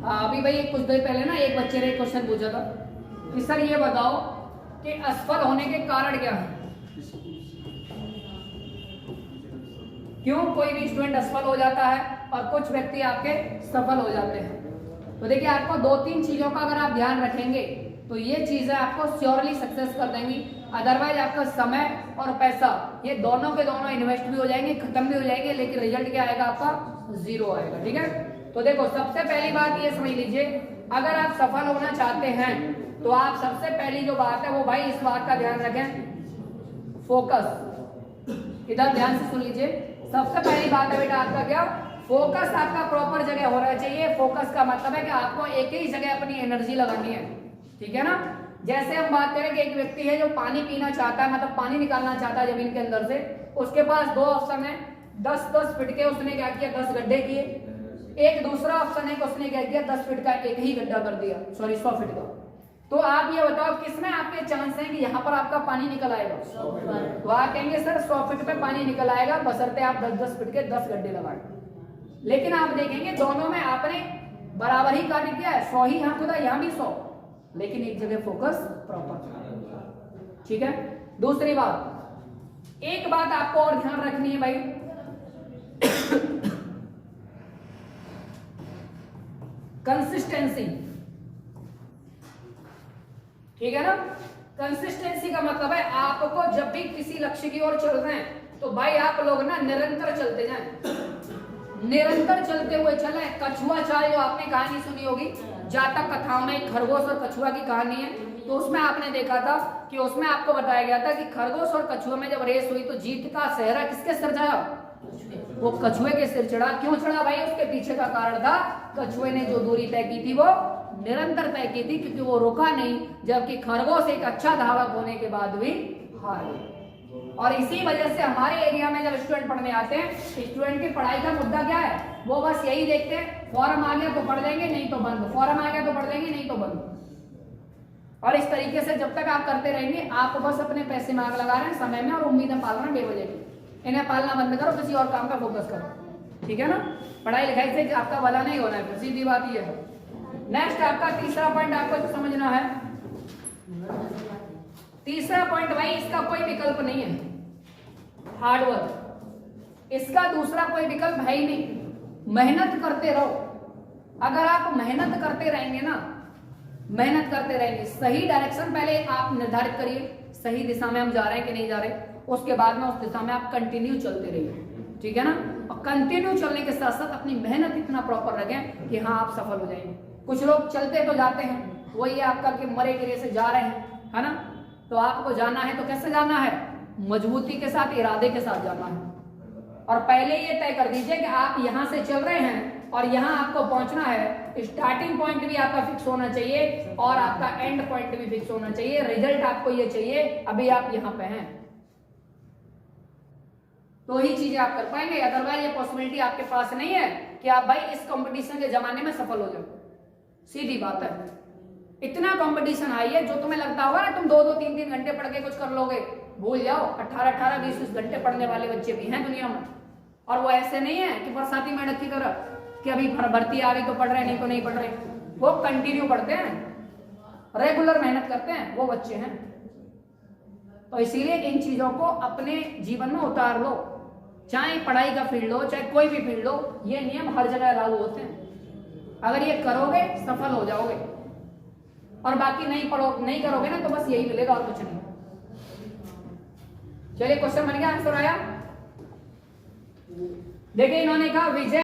अभी भाई कुछ देर पहले ना एक बच्चे ने एक क्वेश्चन पूछा था कि सर ये बताओ कि असफल होने के कारण क्या है, क्यों कोई भी स्टूडेंट असफल हो जाता है और कुछ व्यक्ति आपके सफल हो जाते हैं। तो देखिए आपको दो तीन चीजों का अगर आप ध्यान रखेंगे तो ये चीजें आपको श्योरली सक्सेस कर देंगी। अदरवाइज आपका समय और पैसा ये दोनों के दोनों इन्वेस्ट भी हो जाएंगे, खत्म भी हो जाएंगे, लेकिन रिजल्ट क्या आएगा आपका जीरो आएगा। ठीक है, तो देखो सबसे पहली बात ये समझ लीजिए, अगर आप सफल होना चाहते हैं तो आप सबसे पहली जो बात है वो भाई इस बात का ध्यान रखें, फोकस। इधर ध्यान से सुन लीजिए, सबसे पहली बात है बेटा आपका क्या, फोकस आपका प्रॉपर जगह होना चाहिए। फोकस का मतलब है कि आपको एक ही जगह अपनी एनर्जी लगानी है। ठीक है ना, जैसे हम बात करें कि एक व्यक्ति है जो पानी पीना चाहता है, मतलब पानी निकालना चाहता है जमीन के अंदर से, उसके पास दो ऑप्शन है, 10-10 फीट के उसने क्या किया 10 गड्ढे किए। एक दूसरा ऑप्शन है कि उसने क्या किया 10 फीट का एक ही गड्ढा कर दिया, सॉरी 100 फीट का। तो आप ये बताओ किसमें आपके चांस हैं कि यहाँ पर आपका पानी निकल आएगा? तो आप कहेंगे सर 100 फीट पे पानी निकल आएगा बशर्ते आप 10-10 फीट के 10 गड्ढे लगाएं। लेकिन आप देखेंगे दोनों में आपने बराबर ही कार्य किया है, 100 ही यहाँ खुदा यहाँ भी 100, लेकिन एक जगह फोकस प्रॉपर। ठीक है, दूसरी बात, एक बात आपको और ध्यान रखनी है भाई, कंसिस्टेंसी। ठीक है ना, कंसिस्टेंसी का मतलब है आपको जब भी किसी लक्ष्य की ओर चल रहे हैं तो भाई आप लोग ना निरंतर चलते जाएं, निरंतर चलते हुए चले। कछुआ चाल जो आपने कहानी सुनी होगी, जातक कथाओं में खरगोश और कछुआ की कहानी है, तो उसमें आपने देखा था कि उसमें आपको बताया गया था कि खरगोश और कछुआ में जब रेस हुई तो जीत का सेहरा किसके सिर चढ़ा? वो कछुए के सिर चढ़ा। क्यों चढ़ा भाई? उसके पीछे का कारण था कछुए ने जो दूरी तय की थी वो निरंतर तय की थी, क्योंकि वो रुका नहीं, जबकि खरगोश एक अच्छा धावक होने के बाद भी हार गई। और इसी वजह से हमारे एरिया में जब स्टूडेंट पढ़ने आते हैं, स्टूडेंट की पढ़ाई का मुद्दा क्या है, वो बस यही देखते हैं फॉर्म आ गया तो पढ़ लेंगे नहीं तो बंद, फॉर्म आ गया तो पढ़ लेंगे नहीं तो बंद। और इस तरीके से जब तक आप करते रहेंगे आप बस अपने पैसे में आग लगा रहे हैं समय में, और उम्मीदें पाल रहे हैं बेवजह की। इन्हें पालना बंद करो, किसी और काम पर फोकस करो। ठीक है ना, पढ़ाई लिखाई से आपका भला नहीं होना है, सीधी बात यह है। नेक्स्ट आपका तीसरा पॉइंट आपको समझना है, तीसरा पॉइंट भाई इसका कोई विकल्प नहीं है, हार्डवर्क। इसका दूसरा कोई विकल्प है ही नहीं, मेहनत करते रहो। अगर आप मेहनत करते रहेंगे ना, मेहनत करते रहेंगे, सही डायरेक्शन पहले आप निर्धारित करिए, सही दिशा में हम जा रहे हैं कि नहीं जा रहे, उसके बाद में उस दिशा में आप कंटिन्यू चलते रहिए। ठीक है ना, और कंटिन्यू चलने के साथ साथ अपनी मेहनत इतना प्रॉपर रखें कि हाँ आप सफल हो जाएंगे। कुछ लोग चलते तो जाते हैं, वही आपका कि मरे गिरे से जा रहे हैं, है ना, तो आपको जाना है तो कैसे जाना है, मजबूती के साथ, इरादे के साथ जाना है। और पहले ये तय कर दीजिए कि आप यहां से चल रहे हैं और यहां आपको पहुंचना है। स्टार्टिंग पॉइंट भी आपका फिक्स होना चाहिए और आपका एंड पॉइंट भी फिक्स होना चाहिए। रिजल्ट आपको ये चाहिए अभी आप यहां पे हैं तो ही चीजें आप कर पाएंगे, अदरवाइज ये पॉसिबिलिटी आपके पास नहीं है कि आप भाई इस कंपटीशन के जमाने में सफल हो जाओ। सीधी बात है, इतना कंपटीशन आई है, जो तुम्हें लगता होगा ना तुम 2-2, 3-3 घंटे पढ़ के कुछ कर लोगे, भूल जाओ। 18-18, 20-20 घंटे पढ़ने वाले बच्चे भी हैं दुनिया में, और वो ऐसे नहीं है कि बरसाती मेढक की तरह कि अभी भर्ती आ गई तो पढ़ रहे, नहीं तो नहीं पढ़ रहे। वो कंटिन्यू पढ़ते हैं, रेगुलर मेहनत करते हैं, वो बच्चे हैं। तो इसीलिए इन चीजों को अपने जीवन में उतार लो, चाहे पढ़ाई का फील्ड हो चाहे कोई भी फील्ड हो, ये नियम हर जगह लागू होते हैं। अगर ये करोगे सफल हो जाओगे, और बाकी नहीं करोगे ना तो बस यही मिलेगा और कुछ नहीं। चलिए क्वेश्चन बन गया, आंसर आया। देखिए इन्होंने कहा विजय